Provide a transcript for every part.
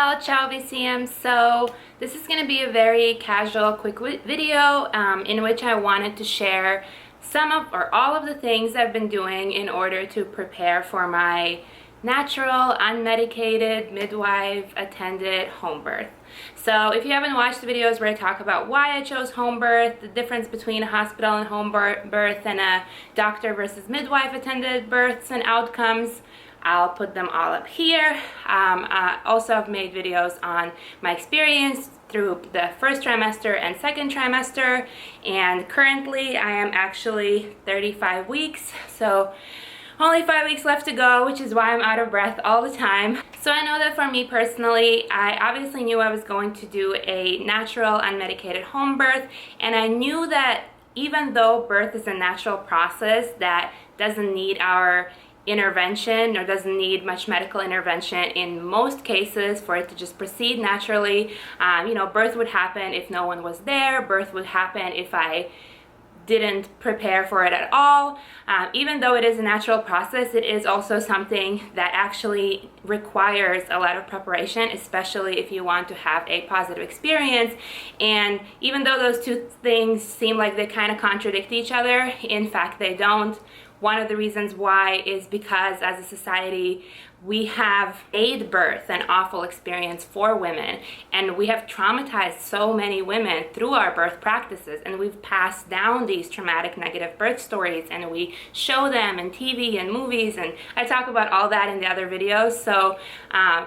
Ciao visiem. So this is going to be a very casual, quick video in which I wanted to share some of or all of the things I've been doing in order to prepare for my natural, unmedicated, midwife-attended home birth. So if you haven't watched the videos where I talk about why I chose home birth, the difference between a hospital and home birth, and a doctor versus midwife-attended births and outcomes, I'll put them all up here. Also, I've made videos on my experience through the first trimester and second trimester, and currently I am actually 35 weeks, so only 5 weeks left to go, which is why I'm out of breath all the time. So I know that for me personally, I obviously knew I was going to do a natural, unmedicated home birth, and I knew that even though birth is a natural process that doesn't need our intervention or doesn't need much medical intervention in most cases for it to just proceed naturally. Birth would happen if no one was there. Birth would happen if I didn't prepare for it at all. Even though it is a natural process, it is also something that actually requires a lot of preparation, especially if you want to have a positive experience. And even though those two things seem like they kind of contradict each other, in fact they don't. One of the reasons why is because as a society, we have made birth an awful experience for women, and we have traumatized so many women through our birth practices, and we've passed down these traumatic negative birth stories, and we show them in TV and movies, and I talk about all that in the other videos. So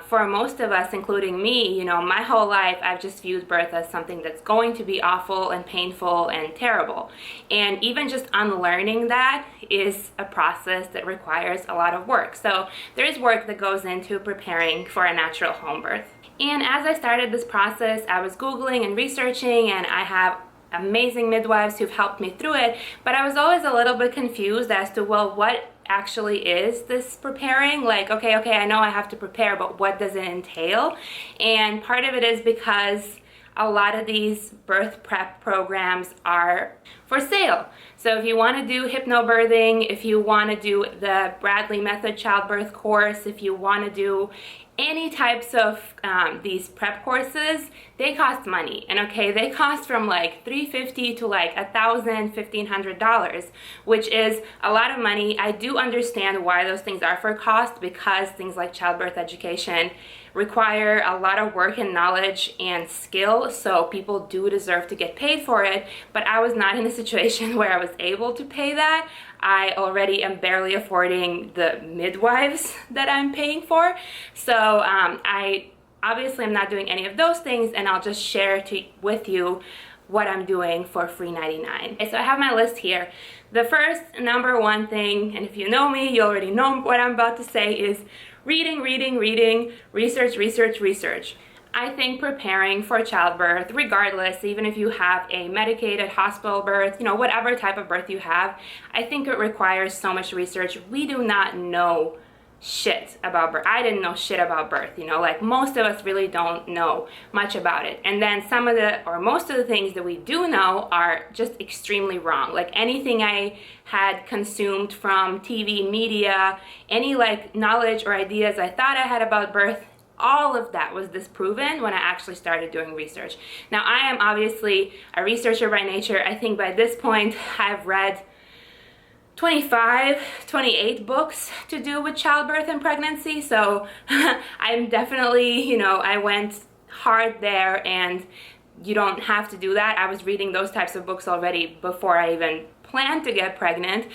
for most of us, including me, my whole life I've just viewed birth as something that's going to be awful and painful and terrible, and even just unlearning that is a process that requires a lot of work. So there is work that goes into preparing for a natural home birth. And as I started this process, I was Googling and researching, and I have amazing midwives who've helped me through it, but I was always a little bit confused as to, well, what actually is this preparing? Like, okay, I know I have to prepare, but what does it entail? And part of it is because a lot of these birth prep programs are for sale. So if you want to do hypnobirthing, if you want to do the Bradley Method childbirth course, if you want to do any types of these prep courses, they cost money. And okay, they cost from like $350 to like $1,000, $1,500, which is a lot of money. I do understand why those things are for cost, because things like childbirth education require a lot of work and knowledge and skill, so people do deserve to get paid for it. But I was not in a situation where I was able to pay that. I already am barely affording the midwives that I'm paying for. So I obviously am not doing any of those things, and I'll just share with you what I'm doing for free 99. Okay, so I have my list here. The first number one thing, and if you know me, you already know what I'm about to say, is reading, research. I think preparing for childbirth, regardless, even if you have a medicated hospital birth, whatever type of birth you have, I think it requires so much research. We do not know shit about birth. I didn't know shit about birth, like most of us really don't know much about it. And then most of the things that we do know are just extremely wrong. Like anything I had consumed from TV, media, any like knowledge or ideas I thought I had about birth, all of that was disproven when I actually started doing research. Now, I am obviously a researcher by nature. I think by this point I've read 28 books to do with childbirth and pregnancy, so I'm definitely, I went hard there, and you don't have to do that. I was reading those types of books already before I even planned to get pregnant,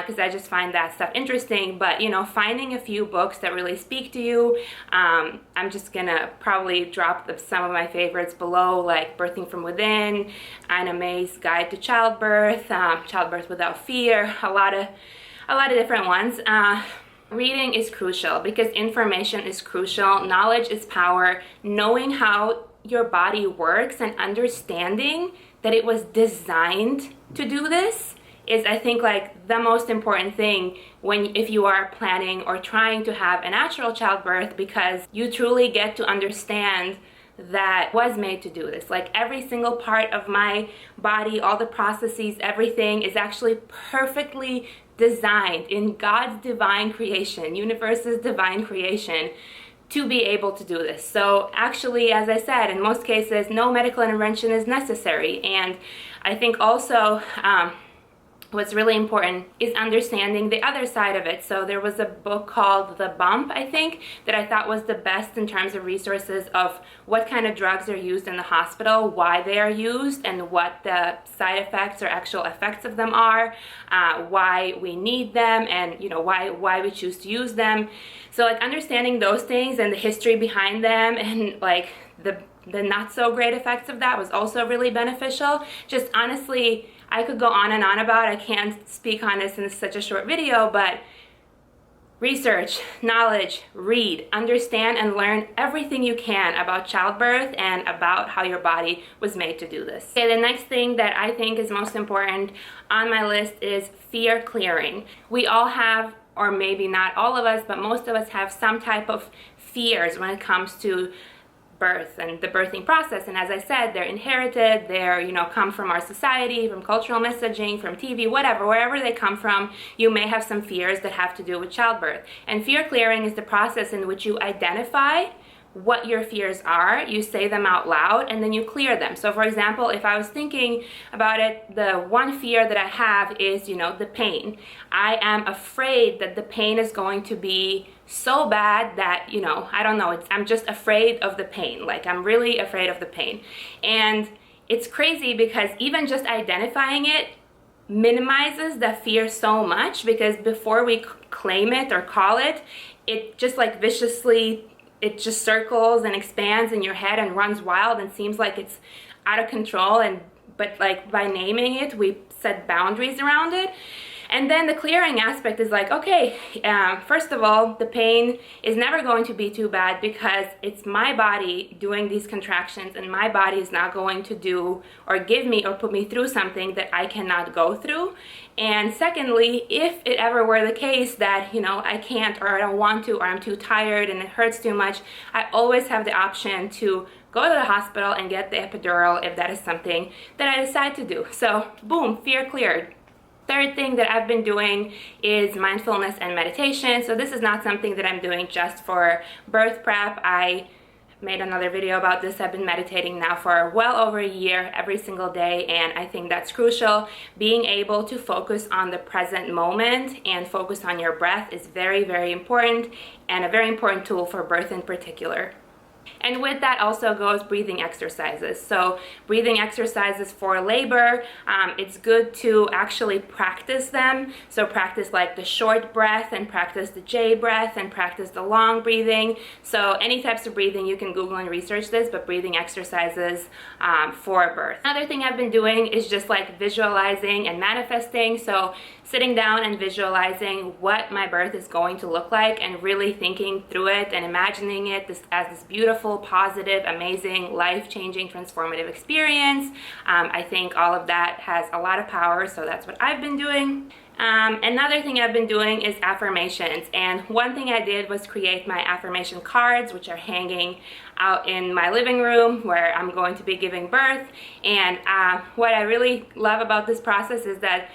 because I just find that stuff interesting. But finding a few books that really speak to you, I'm just gonna probably drop some of my favorites below, like Birthing from Within, Anna May's Guide to Childbirth, Childbirth Without Fear, a lot of different ones. Reading is crucial because information is crucial. Knowledge is power. Knowing how your body works and understanding that it was designed to do this is, I think, like the most important thing if you are planning or trying to have a natural childbirth, because you truly get to understand that was made to do this. Like every single part of my body, all the processes, everything is actually perfectly designed in God's divine creation, universe's divine creation, to be able to do this. So actually, as I said, in most cases, no medical intervention is necessary. And I think also what's really important is understanding the other side of it. So there was a book called The Bump, I think, that I thought was the best in terms of resources of what kind of drugs are used in the hospital, why they are used, and what the side effects or actual effects of them are, why we need them, and why we choose to use them. So like understanding those things and the history behind them, and like the not so great effects of that was also really beneficial. Just honestly, I could go on and on about it. I can't speak on this in such a short video, but research, knowledge, read, understand, and learn everything you can about childbirth and about how your body was made to do this. Okay, the next thing that I think is most important on my list is fear clearing. We all have, or maybe not all of us, but most of us have some type of fears when it comes to birth and the birthing process. And as I said, they're inherited, they're come from our society, from cultural messaging, from TV, whatever, wherever they come from. You may have some fears that have to do with childbirth. And fear clearing is the process in which you identify what your fears are, you say them out loud, and then you clear them. So for example, if I was thinking about it, the one fear that I have is, the pain. I am afraid that the pain is going to be so bad that, I don't know, I'm just afraid of the pain. Like, I'm really afraid of the pain. And it's crazy because even just identifying it minimizes the fear so much, because before we claim it or call it, it just like viciously, it just circles and expands in your head and runs wild and seems like it's out of control. But like by naming it, we set boundaries around it. And then the clearing aspect is like, okay, first of all, the pain is never going to be too bad because it's my body doing these contractions, and my body is not going to do or give me or put me through something that I cannot go through. And secondly, if it ever were the case that, I can't, or I don't want to, or I'm too tired and it hurts too much, I always have the option to go to the hospital and get the epidural if that is something that I decide to do. So boom, fear cleared. Third thing that I've been doing is mindfulness and meditation. So this is not something that I'm doing just for birth prep. I made another video about this. I've been meditating now for well over a year, every single day, and I think that's crucial. Being able to focus on the present moment and focus on your breath is very, very important, and a very important tool for birth in particular. And with that also goes breathing exercises. So breathing exercises for labor, it's good to actually practice them. So practice like the short breath, and practice the J breath, and practice the long breathing. So any types of breathing, you can Google and research this, but breathing exercises for birth. Another thing I've been doing is just like visualizing and manifesting. So sitting down and visualizing what my birth is going to look like, and really thinking through it and imagining it as this beautiful, positive, amazing, life-changing, transformative experience. I think all of that has a lot of power, so that's what I've been doing. Another thing I've been doing is affirmations, and one thing I did was create my affirmation cards, which are hanging out in my living room where I'm going to be giving birth. And what I really love about this process is that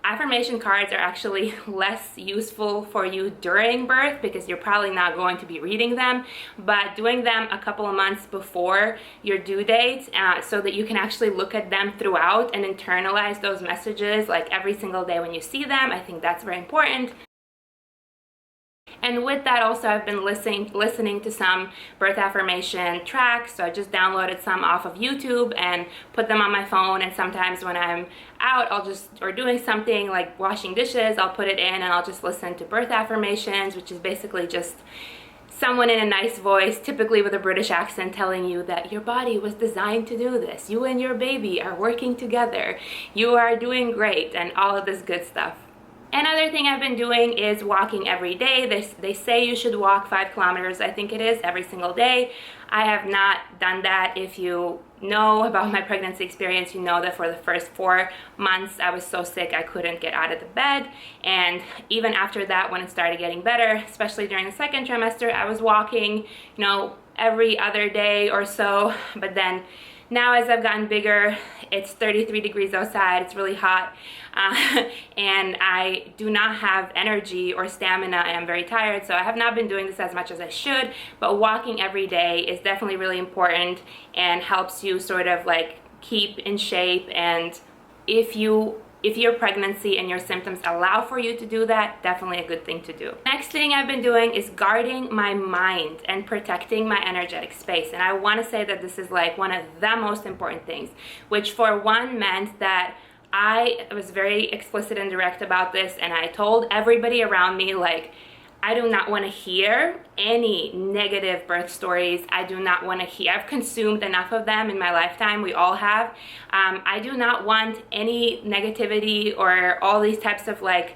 affirmation cards are actually less useful for you during birth, because you're probably not going to be reading them, but doing them a couple of months before your due date, so that you can actually look at them throughout and internalize those messages like every single day when you see them. I think that's very important. And with that also, I've been listening to some birth affirmation tracks. So I just downloaded some off of YouTube and put them on my phone. And sometimes when I'm out, or doing something like washing dishes, I'll put it in and I'll just listen to birth affirmations, which is basically just someone in a nice voice, typically with a British accent, telling you that your body was designed to do this. You and your baby are working together. You are doing great, and all of this good stuff. Another thing I've been doing is walking every day. They say you should walk 5 kilometers, I think it is, every single day. I have not done that. If you know about my pregnancy experience, you know that for the first 4 months I was so sick I couldn't get out of the bed. And even after that, when it started getting better, especially during the second trimester, I was walking, every other day or so. But then Now as I've gotten bigger, it's 33 degrees outside, it's really hot, and I do not have energy or stamina, and I'm very tired, so I have not been doing this as much as I should, but walking every day is definitely really important and helps you sort of like keep in shape. And if your pregnancy and your symptoms allow for you to do that, definitely a good thing to do. Next thing I've been doing is guarding my mind and protecting my energetic space. And I want to say that this is like one of the most important things, which for one meant that I was very explicit and direct about this, and I told everybody around me, like, I do not want to hear any negative birth stories. I do not want to hear. I've consumed enough of them in my lifetime. We all have. I do not want any negativity or all these types of like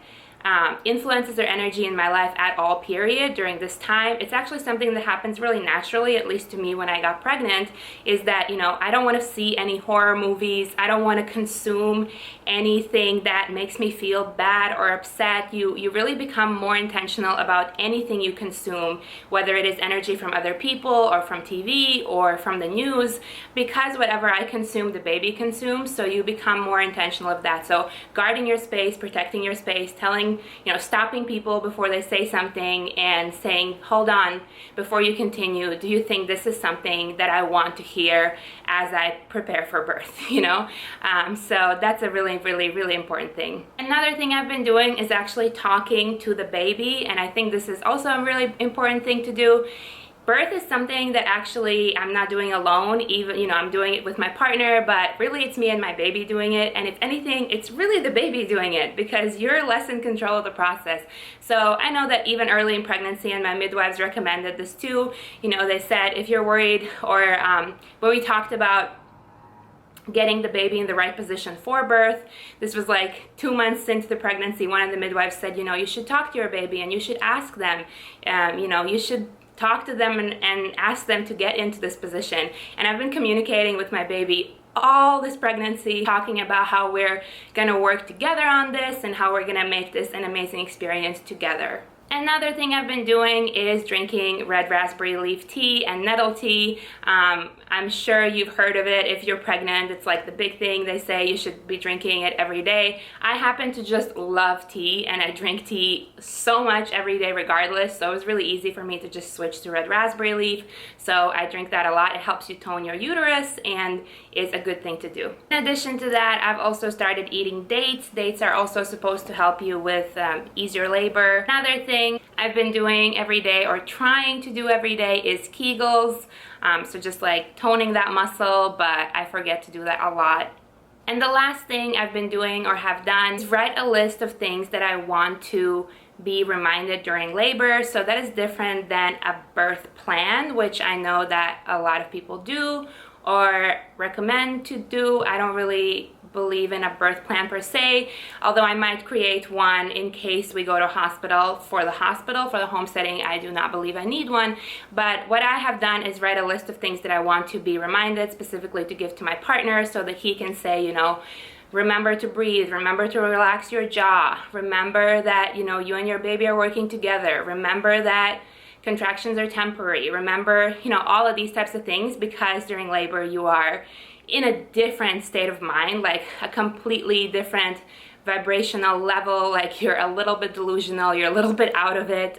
influences or energy in my life at all, period, during this time. It's actually something that happens really naturally, at least to me when I got pregnant, is that, you know, I don't want to see any horror movies. I don't want to consume anything that makes me feel bad or upset. You really become more intentional about anything you consume, whether it is energy from other people or from TV or from the news, because whatever I consume, the baby consumes, so you become more intentional of that. So guarding your space, protecting your space, stopping people before they say something and saying, hold on, before you continue, do you think this is something that I want to hear as I prepare for birth, so that's a really, really, really important thing. Another thing I've been doing is actually talking to the baby, and I think this is also a really important thing to do. Birth is something that actually I'm not doing alone, even, I'm doing it with my partner, but really it's me and my baby doing it. And if anything, it's really the baby doing it, because you're less in control of the process. So I know that even early in pregnancy, and my midwives recommended this too, they said if you're worried, or when we talked about getting the baby in the right position for birth, this was like 2 months into the pregnancy, one of the midwives said, you should talk to your baby and you should ask them, you should talk to them and ask them to get into this position. And I've been communicating with my baby all this pregnancy, talking about how we're gonna work together on this and how we're gonna make this an amazing experience together. Another thing I've been doing is drinking red raspberry leaf tea and nettle tea. I'm sure you've heard of it. If you're pregnant, it's like the big thing. They say you should be drinking it every day. I happen to just love tea, and I drink tea so much every day regardless, so it was really easy for me to just switch to red raspberry leaf. So I drink that a lot. It helps you tone your uterus and is a good thing to do. In addition to that, I've also started eating dates. Dates are also supposed to help you with easier labor. Another thing I've been doing every day, or trying to do every day, is kegels. So just like toning that muscle, but I forget to do that a lot. And the last thing I've been doing or have done is write a list of things that I want to be reminded during labor. So that is different than a birth plan, which I know that a lot of people do or recommend to do. I don't really believe in a birth plan per se, although I might create one in case we go to hospital. For the home setting, I do not believe I need one. But what I have done is write a list of things that I want to be reminded, specifically to give to my partner, so that he can say, remember to breathe, remember to relax your jaw, remember that, you and your baby are working together, remember that contractions are temporary, remember, all of these types of things, because during labor you are in a different state of mind, like a completely different vibrational level, like you're a little bit delusional, you're a little bit out of it,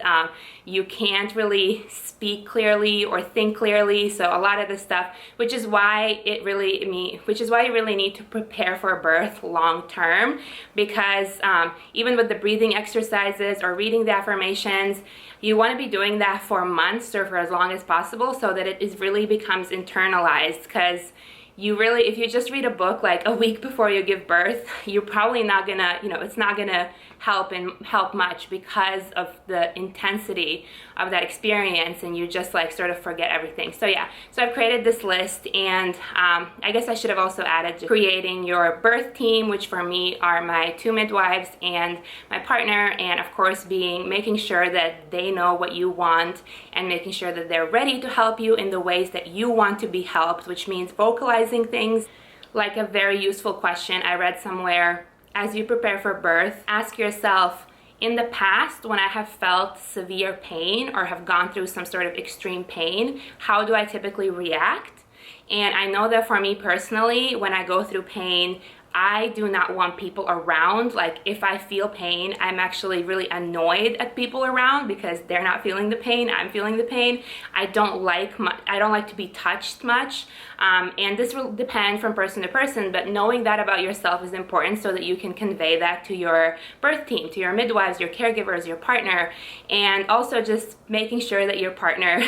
you can't really speak clearly or think clearly. So a lot of this stuff, which is why you really need to prepare for birth long term, because even with the breathing exercises or reading the affirmations, you want to be doing that for months or for as long as possible, so that it really becomes internalized. Because if you just read a book like a week before you give birth, you're probably not gonna, it's not gonna help much, because of the intensity of that experience, and you just like sort of forget everything. So yeah, so I've created this list, and I guess I should have also added creating your birth team, which for me are my 2 midwives and my partner, and of course making sure that they know what you want and making sure that they're ready to help you in the ways that you want to be helped, which means vocalizing things. Like a very useful question I read somewhere: as you prepare for birth, ask yourself, in the past, when I have felt severe pain or have gone through some sort of extreme pain, how do I typically react? And I know that for me personally, when I go through pain, I do not want people around. Like, if I feel pain, I'm actually really annoyed at people around because they're not feeling the pain, I'm feeling the pain. I don't like to be touched much. And this will depend from person to person, but knowing that about yourself is important so that you can convey that to your birth team, to your midwives, your caregivers, your partner, and also just making sure that your partner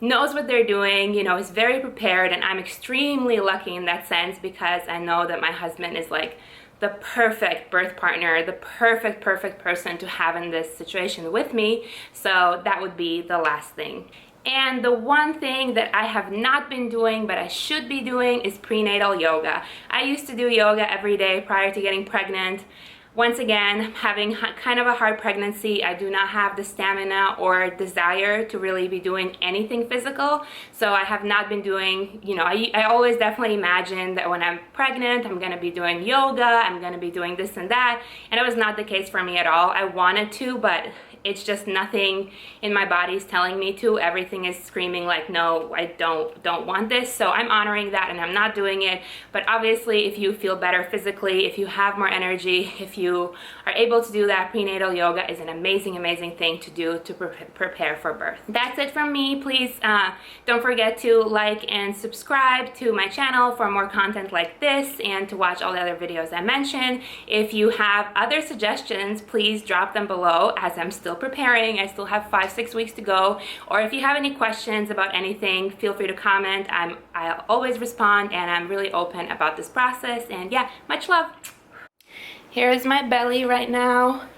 knows what they're doing, you know, is very prepared. And I'm extremely lucky in that sense because I know that my husband is like the perfect birth partner, the perfect person to have in this situation with me. So that would be the last thing. And the one thing that I have not been doing but I should be doing is prenatal yoga. I used to do yoga every day prior to getting pregnant. Once again, having kind of a hard pregnancy, I do not have the stamina or desire to really be doing anything physical. So I have not been doing, you know, I always definitely imagine that when I'm pregnant, I'm gonna be doing yoga, I'm gonna be doing this and that. And it was not the case for me at all. I wanted to, but it's just nothing in my body is telling me to. Everything is screaming like, no, I don't want this. So I'm honoring that and I'm not doing it. But obviously, if you feel better physically, if you have more energy, if you are able to do that, prenatal yoga is an amazing thing to do to prepare for birth. That's it from me. Please don't forget to like and subscribe to my channel for more content like this and to watch all the other videos I mentioned. If you have other suggestions, please drop them below as I'm still preparing. I still have 5-6 weeks to go. Or if you have any questions about anything, feel free to comment. I'll always respond and I'm really open about this process. And yeah, much love. Here's my belly right now.